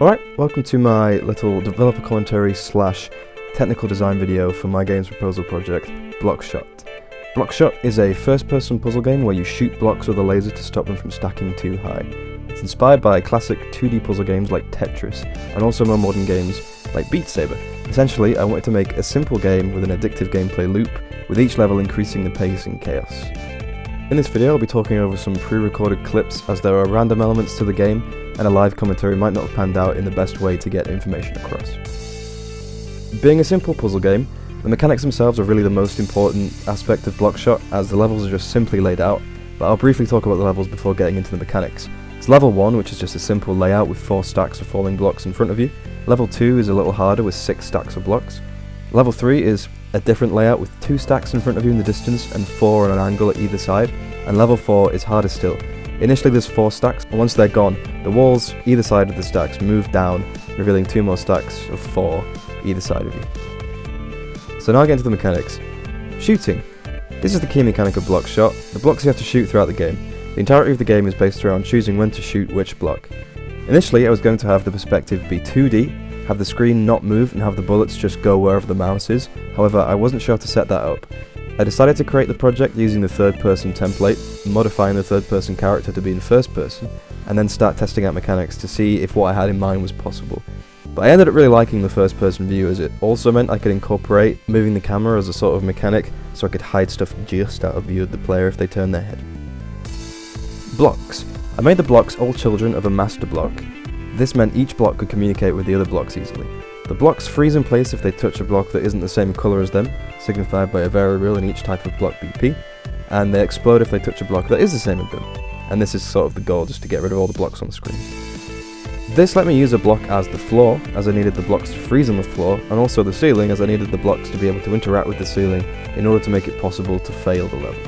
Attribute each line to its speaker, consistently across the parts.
Speaker 1: Alright, welcome to my little developer commentary slash technical design video for my games proposal project, Blockshot. Blockshot is a first-person puzzle game where you shoot blocks with a laser to stop them from stacking too high. It's inspired by classic 2D puzzle games like Tetris, and also more modern games like Beat Saber. Essentially, I wanted to make a simple game with an addictive gameplay loop, with each level increasing the pace and chaos. In this video, I'll be talking over some pre-recorded clips, as there are random elements to the game, and a live commentary might not have panned out in the best way to get information across. Being a simple puzzle game, the mechanics themselves are really the most important aspect of Blockshot, as the levels are just simply laid out, but I'll briefly talk about the levels before getting into the mechanics. It's level 1, which is just a simple layout with 4 stacks of falling blocks in front of you. Level 2 is a little harder with 6 stacks of blocks. Level 3 is a different layout with 2 stacks in front of you in the distance and 4 on an angle at either side, and level 4 is harder still. Initially there's 4 stacks, and once they're gone, the walls either side of the stacks move down, revealing 2 more stacks of 4 either side of you. So now I get into the mechanics. Shooting. This is the key mechanic of Blockshot, the blocks you have to shoot throughout the game. The entirety of the game is based around choosing when to shoot which block. Initially I was going to have the perspective be 2D, have the screen not move and have the bullets just go wherever the mouse is. However, I wasn't sure how to set that up. I decided to create the project using the third person template, modifying the third person character to be in first person, and then start testing out mechanics to see if what I had in mind was possible. But I ended up really liking the first person view, as it also meant I could incorporate moving the camera as a sort of mechanic, so I could hide stuff just out of view of the player if they turned their head. Blocks. I made the blocks all children of a master block. This meant each block could communicate with the other blocks easily. The blocks freeze in place if they touch a block that isn't the same colour as them, signified by a variable in each type of block BP, and they explode if they touch a block that is the same as them, and this is sort of the goal, just to get rid of all the blocks on the screen. This let me use a block as the floor, as I needed the blocks to freeze on the floor, and also the ceiling, as I needed the blocks to be able to interact with the ceiling in order to make it possible to fail the levels.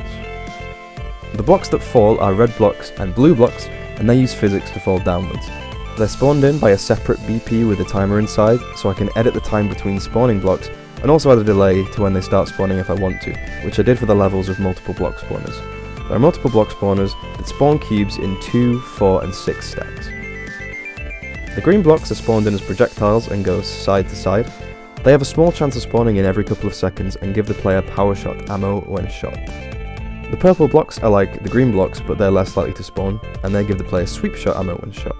Speaker 1: The blocks that fall are red blocks and blue blocks, and they use physics to fall downwards. They're spawned in by a separate BP with a timer inside, so I can edit the time between spawning blocks, and also add a delay to when they start spawning if I want to, which I did for the levels with multiple block spawners. There are multiple block spawners that spawn cubes in 2, 4 and 6 stacks. The green blocks are spawned in as projectiles and go side to side. They have a small chance of spawning in every couple of seconds and give the player power shot ammo when shot. The purple blocks are like the green blocks, but they're less likely to spawn, and they give the player sweep shot ammo when shot.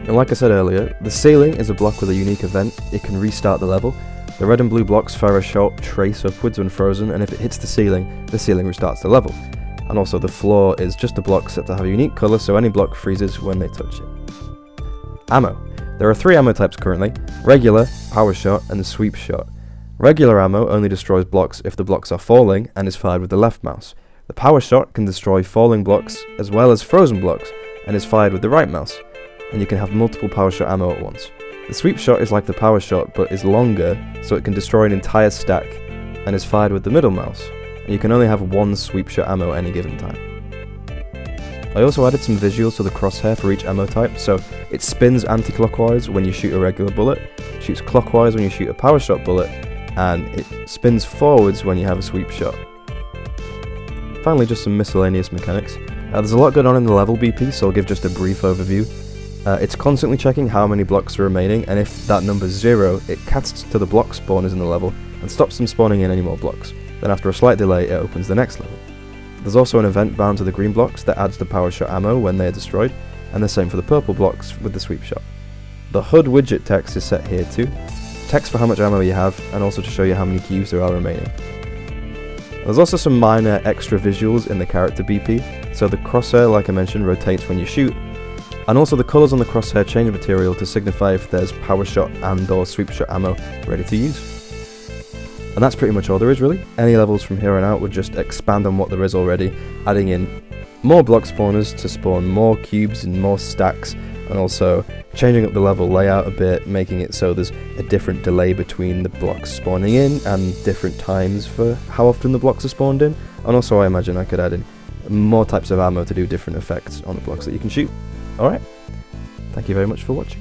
Speaker 1: And like I said earlier, the ceiling is a block with a unique event. It can restart the level. The red and blue blocks fire a short trace upwards when frozen, and if it hits the ceiling restarts the level. And also the floor is just a block set to have a unique colour, so any block freezes when they touch it. Ammo. There are 3 ammo types currently: regular, power shot and sweep shot. Regular ammo only destroys blocks if the blocks are falling and is fired with the left mouse. The power shot can destroy falling blocks as well as frozen blocks and is fired with the right mouse, and you can have multiple power shot ammo at once. The sweep shot is like the power shot but is longer, so it can destroy an entire stack and is fired with the middle mouse, and you can only have 1 sweep shot ammo at any given time. I also added some visuals to the crosshair for each ammo type, so it spins anti-clockwise when you shoot a regular bullet, shoots clockwise when you shoot a power shot bullet, and it spins forwards when you have a sweep shot. Finally, just some miscellaneous mechanics. There's a lot going on in the level BP, so I'll give just a brief overview. It's constantly checking how many blocks are remaining, and if that number's 0, it casts to the block spawners in the level and stops them spawning in any more blocks. Then after a slight delay, it opens the next level. There's also an event bound to the green blocks that adds the power shot ammo when they are destroyed, and the same for the purple blocks with the sweep shot. The HUD widget text is set here too, text for how much ammo you have, and also to show you how many cubes there are remaining. There's also some minor extra visuals in the character BP, so the crosshair, like I mentioned, rotates when you shoot, and also the colours on the crosshair change material to signify if there's power shot and or sweep shot ammo ready to use. And that's pretty much all there is really. Any levels from here on out would just expand on what there is already, adding in more block spawners to spawn more cubes and more stacks, and also changing up the level layout a bit, making it so there's a different delay between the blocks spawning in and different times for how often the blocks are spawned in. And also I imagine I could add in more types of ammo to do different effects on the blocks that you can shoot. Alright, thank you very much for watching.